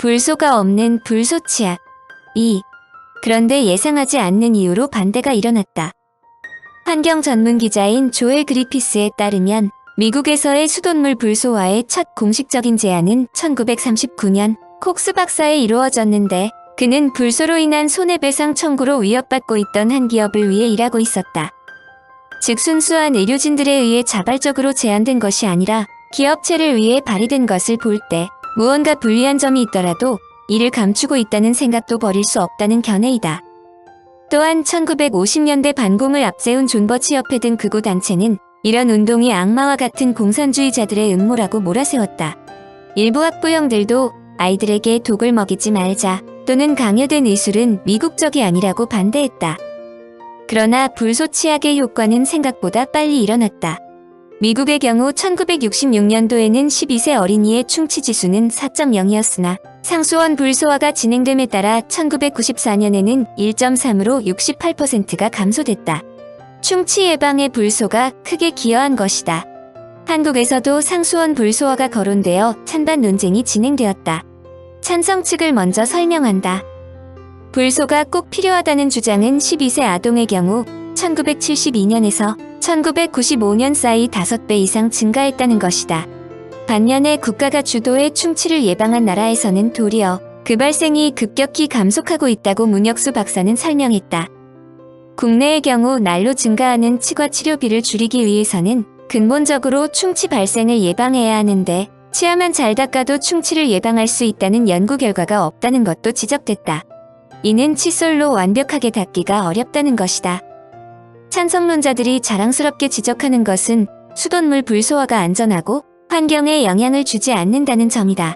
불소가 없는 불소치약. 2. 그런데 예상하지 않는 이유로 반대가 일어났다. 환경 전문 기자인 조엘 그리피스에 따르면 미국에서의 수돗물 불소화의 첫 공식적인 제안은 1939년 콕스 박사에 이루어졌는데 그는 불소로 인한 손해배상 청구로 위협받고 있던 한 기업을 위해 일하고 있었다. 즉 순수한 의료진들에 의해 자발적으로 제안된 것이 아니라 기업체를 위해 발의된 것을 볼 때 무언가 불리한 점이 있더라도 이를 감추고 있다는 생각도 버릴 수 없다는 견해이다. 또한 1950년대 반공을 앞세운 존버치 협회 등 극우 단체는 이런 운동이 악마와 같은 공산주의자들의 음모라고 몰아세웠다. 일부 학부형들도 아이들에게 독을 먹이지 말자 또는 강요된 의술은 미국적이 아니라고 반대했다. 그러나 불소치약의 효과는 생각보다 빨리 일어났다. 미국의 경우 1966년도에는 12세 어린이의 충치 지수는 4.0이었으나 상수원 불소화가 진행됨에 따라 1994년에는 1.3으로 68%가 감소됐다. 충치 예방에 불소가 크게 기여한 것이다. 한국에서도 상수원 불소화가 거론되어 찬반 논쟁이 진행되었다. 찬성 측을 먼저 설명한다. 불소가 꼭 필요하다는 주장은 12세 아동의 경우 1972년에서 1995년 사이 5배 이상 증가했다는 것이다. 반면에 국가가 주도해 충치를 예방한 나라에서는 도리어 그 발생이 급격히 감속하고 있다고 문혁수 박사는 설명했다. 국내의 경우 날로 증가하는 치과 치료비를 줄이기 위해서는 근본적으로 충치 발생을 예방해야 하는데 치아만 잘 닦아도 충치를 예방할 수 있다는 연구 결과가 없다는 것도 지적됐다. 이는 칫솔로 완벽하게 닦기가 어렵다는 것이다. 찬성론자들이 자랑스럽게 지적하는 것은 수돗물 불소화가 안전하고 환경에 영향을 주지 않는다는 점이다.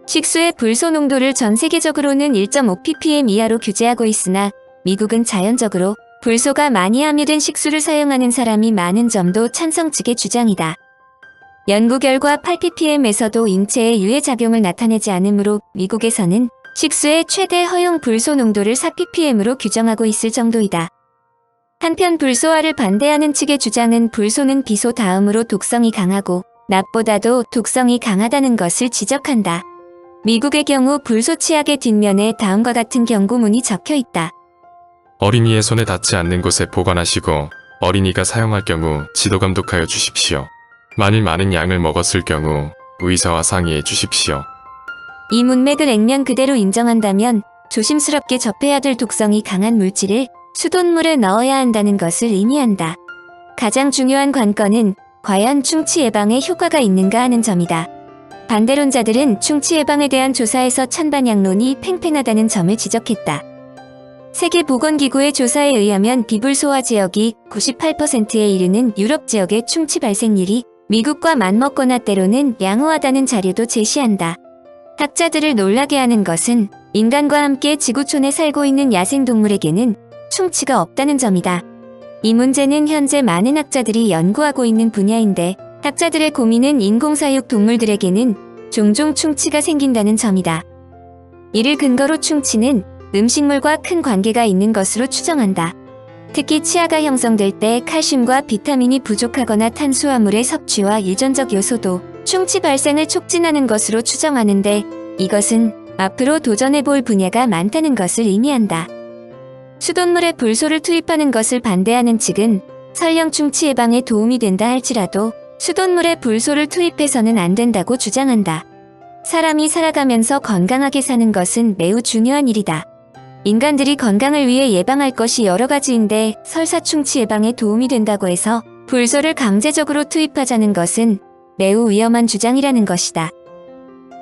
식수의 불소 농도를 전 세계적으로는 1.5ppm 이하로 규제하고 있으나 미국은 자연적으로 불소가 많이 함유된 식수를 사용하는 사람이 많은 점도 찬성 측의 주장이다. 연구 결과 8ppm에서도 인체에 유해작용을 나타내지 않으므로 미국에서는 식수의 최대 허용 불소 농도를 4ppm으로 규정하고 있을 정도이다. 한편 불소화를 반대하는 측의 주장은 불소는 비소 다음으로 독성이 강하고 낫보다도 독성이 강하다는 것을 지적한다. 미국의 경우 불소 치약의 뒷면에 다음과 같은 경고문이 적혀 있다. 어린이의 손에 닿지 않는 곳에 보관하시고 어린이가 사용할 경우 지도 감독하여 주십시오. 만일 많은 양을 먹었을 경우 의사와 상의해 주십시오. 이 문맥을 액면 그대로 인정한다면 조심스럽게 접해야 될 독성이 강한 물질을 수돗물에 넣어야 한다는 것을 의미한다. 가장 중요한 관건은 과연 충치 예방에 효과가 있는가 하는 점이다. 반대론자들은 충치 예방에 대한 조사에서 찬반양론이 팽팽하다는 점을 지적했다. 세계보건기구의 조사에 의하면 비불소화 지역이 98%에 이르는 유럽 지역의 충치 발생률이 미국과 맞먹거나 때로는 양호하다는 자료도 제시한다. 학자들을 놀라게 하는 것은 인간과 함께 지구촌에 살고 있는 야생동물에게는 충치가 없다는 점이다. 이 문제는 현재 많은 학자들이 연구하고 있는 분야인데 학자들의 고민은 인공사육 동물들에게는 종종 충치가 생긴다는 점이다. 이를 근거로 충치는 음식물과 큰 관계가 있는 것으로 추정한다. 특히 치아가 형성될 때 칼슘과 비타민이 부족하거나 탄수화물의 섭취와 유전적 요소도 충치 발생을 촉진하는 것으로 추정하는데 이것은 앞으로 도전해볼 분야가 많다는 것을 의미한다. 수돗물에 불소를 투입하는 것을 반대하는 측은 설령 충치 예방에 도움이 된다 할지라도 수돗물에 불소를 투입해서는 안 된다고 주장한다. 사람이 살아가면서 건강하게 사는 것은 매우 중요한 일이다. 인간들이 건강을 위해 예방할 것이 여러 가지인데 설사 충치 예방에 도움이 된다고 해서 불소를 강제적으로 투입하자는 것은 매우 위험한 주장이라는 것이다.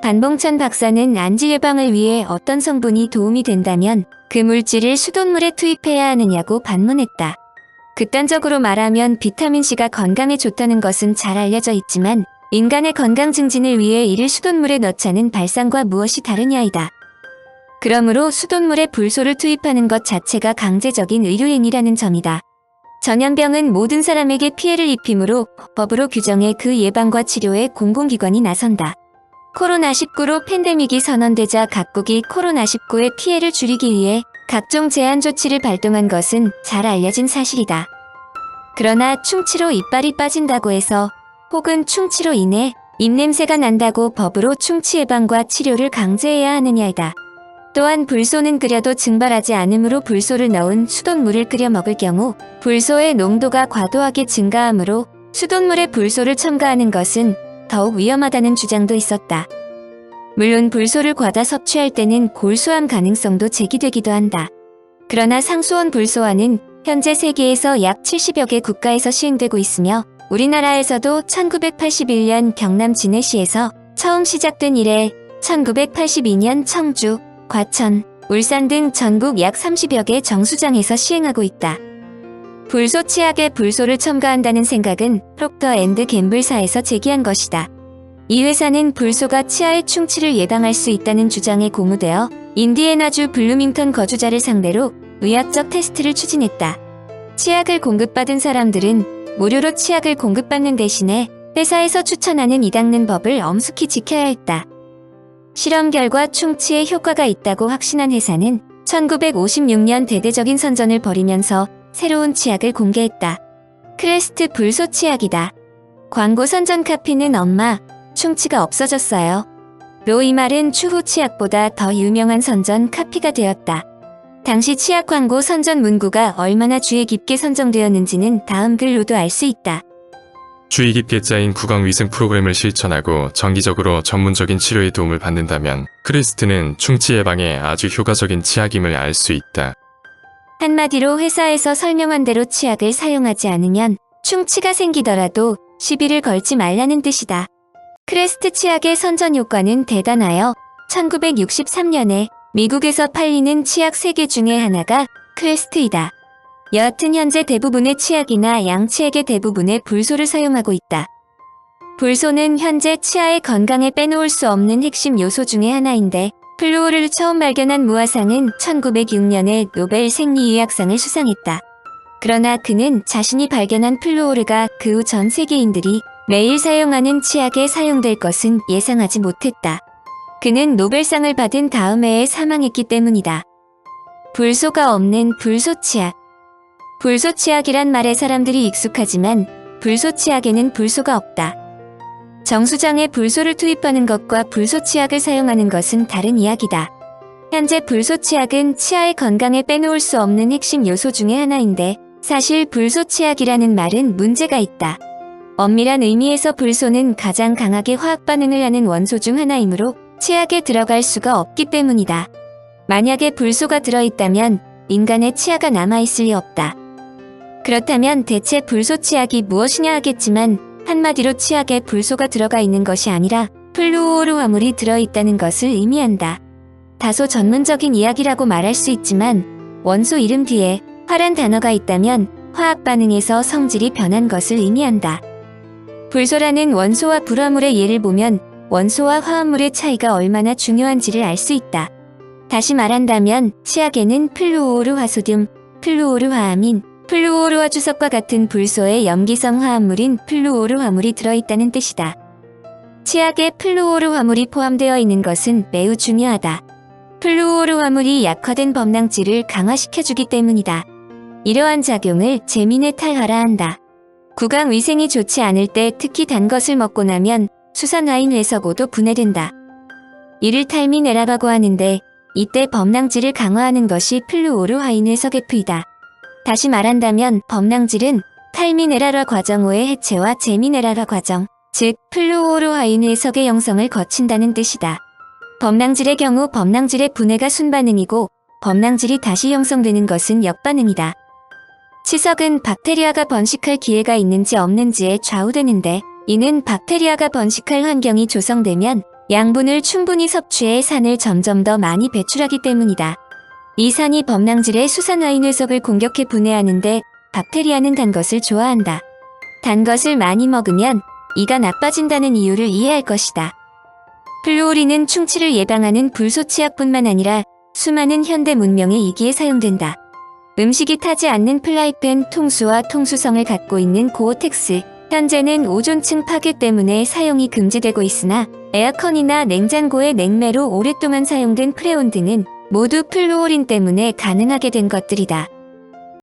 반봉천 박사는 안지 예방을 위해 어떤 성분이 도움이 된다면 그 물질을 수돗물에 투입해야 하느냐고 반문했다. 극단적으로 말하면 비타민C가 건강에 좋다는 것은 잘 알려져 있지만 인간의 건강 증진을 위해 이를 수돗물에 넣자는 발상과 무엇이 다르냐이다. 그러므로 수돗물에 불소를 투입하는 것 자체가 강제적인 의료행위라는 점이다. 전염병은 모든 사람에게 피해를 입히므로 법으로 규정해 그 예방과 치료에 공공기관이 나선다. 코로나19로 팬데믹이 선언되자 각국이 코로나19의 피해를 줄이기 위해 각종 제한 조치를 발동한 것은 잘 알려진 사실이다. 그러나 충치로 이빨이 빠진다고 해서 혹은 충치로 인해 입냄새가 난다고 법으로 충치 예방과 치료를 강제해야 하느냐이다. 또한 불소는 끓여도 증발하지 않으므로 불소를 넣은 수돗물을 끓여 먹을 경우 불소의 농도가 과도하게 증가하므로 수돗물에 불소를 첨가하는 것은 더욱 위험하다는 주장도 있었다. 물론 불소를 과다 섭취할 때는 골수암 가능성도 제기되기도 한다. 그러나 상수원 불소화는 현재 세계에서 약 70여 개 국가에서 시행되고 있으며 우리나라에서도 1981년 경남 진해시에서 처음 시작된 이래 1982년 청주, 과천, 울산 등 전국 약 30여 개 정수장에서 시행하고 있다. 불소 치약에 불소를 첨가한다는 생각은 프록터 앤드 갬블사에서 제기한 것이다. 이 회사는 불소가 치아의 충치를 예방할 수 있다는 주장에 고무되어 인디애나주 블루밍턴 거주자를 상대로 의학적 테스트를 추진했다. 치약을 공급받은 사람들은 무료로 치약을 공급받는 대신에 회사에서 추천하는 이 닦는 법을 엄숙히 지켜야 했다. 실험 결과 충치에 효과가 있다고 확신한 회사는 1956년 대대적인 선전을 벌이면서 새로운 치약을 공개했다. 크레스트 불소 치약이다. 광고 선전 카피는 엄마, 충치가 없어졌어요. 로 이 말은 추후 치약보다 더 유명한 선전 카피가 되었다. 당시 치약 광고 선전 문구가 얼마나 주의 깊게 선정되었는지는 다음 글로도 알 수 있다. 주의 깊게 짜인 구강위생 프로그램을 실천하고 정기적으로 전문적인 치료에 도움을 받는다면 크레스트는 충치 예방에 아주 효과적인 치약임을 알 수 있다. 한마디로 회사에서 설명한 대로 치약을 사용하지 않으면 충치가 생기더라도 시비를 걸지 말라는 뜻이다. 크레스트 치약의 선전 효과는 대단하여 1963년에 미국에서 팔리는 치약 3개 중에 하나가 크레스트이다. 여하튼 현재 대부분의 치약이나 양치액의 대부분의 불소를 사용하고 있다. 불소는 현재 치아의 건강에 빼놓을 수 없는 핵심 요소 중의 하나인데 플루오르를 처음 발견한 무아상은 1906년에 노벨 생리의학상을 수상했다. 그러나 그는 자신이 발견한 플루오르가 그 후 전 세계인들이 매일 사용하는 치약에 사용될 것은 예상하지 못했다. 그는 노벨상을 받은 다음 해에 사망했기 때문이다. 불소가 없는 불소치약. 불소치약이란 말에 사람들이 익숙하지만 불소치약에는 불소가 없다. 정수장에 불소를 투입하는 것과 불소치약을 사용하는 것은 다른 이야기다. 현재 불소치약은 치아의 건강에 빼놓을 수 없는 핵심 요소 중의 하나인데 사실 불소치약이라는 말은 문제가 있다. 엄밀한 의미에서 불소는 가장 강하게 화학 반응을 하는 원소 중 하나이므로 치약에 들어갈 수가 없기 때문이다. 만약에 불소가 들어있다면 인간의 치아가 남아있을 리 없다. 그렇다면 대체 불소 치약이 무엇이냐 하겠지만 한마디로 치약에 불소가 들어가 있는 것이 아니라 플루오르 화물이 들어있다는 것을 의미한다. 다소 전문적인 이야기라고 말할 수 있지만 원소 이름 뒤에 화란 단어가 있다면 화학 반응에서 성질이 변한 것을 의미한다. 불소라는 원소와 불화물의 예를 보면 원소와 화합물의 차이가 얼마나 중요한지를 알 수 있다. 다시 말한다면 치약에는 플루오르 화소듐, 플루오르 화아민, 플루오르 화주석과 같은 불소의 염기성 화합물인 플루오르 화물이 들어있다는 뜻이다. 치약에 플루오르 화물이 포함되어 있는 것은 매우 중요하다. 플루오르 화물이 약화된 범랑질을 강화시켜주기 때문이다. 이러한 작용을 제민의 탈화라 한다. 구강 위생이 좋지 않을 때 특히 단 것을 먹고 나면 수산화인 회석오도 분해된다. 이를 탈미네라라고 하는데 이때 범랑질을 강화하는 것이 플루오르 화인 회석 F이다. 다시 말한다면 범랑질은 탈미네라라 과정 후의 해체와 제미네라라 과정, 즉 플루오르 화인 회석의 형성을 거친다는 뜻이다. 범랑질의 경우 범랑질의 분해가 순반응이고 범랑질이 다시 형성되는 것은 역반응이다. 치석은 박테리아가 번식할 기회가 있는지 없는지에 좌우되는데 이는 박테리아가 번식할 환경이 조성되면 양분을 충분히 섭취해 산을 점점 더 많이 배출하기 때문이다. 이 산이 범랑질의 수산화인 회석을 공격해 분해하는데 박테리아는 단 것을 좋아한다. 단 것을 많이 먹으면 이가 나빠진다는 이유를 이해할 것이다. 플루오린은 충치를 예방하는 불소치약뿐만 아니라 수많은 현대 문명의 이기에 사용된다. 음식이 타지 않는 플라이팬 통수와 통수성을 갖고 있는 고어텍스, 현재는 오존층 파괴 때문에 사용이 금지되고 있으나 에어컨이나 냉장고의 냉매로 오랫동안 사용된 프레온 등은 모두 플루오린 때문에 가능하게 된 것들이다.